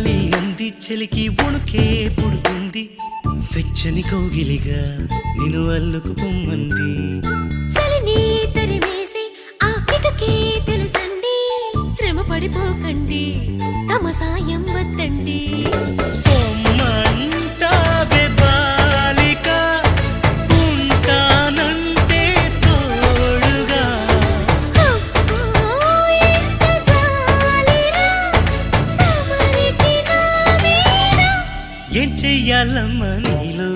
గాలి అంది చలికి వణుకే పుడుతుంది వెచ్చని కౌగిలిగా నిన్ను అల్లుకు పొమ్మంది చలిని తరిమేసి ఆ కిటకే తెలుసండి శ్రమ పడిపోకండి తమ సాయం వద్దండి పొమ్మంటావే బాలిక ఉంటానంటే తోడుగా ఎంత జాలిరా తమరికి నా మీద ఏం చెయ్యాలమ్మా నీలో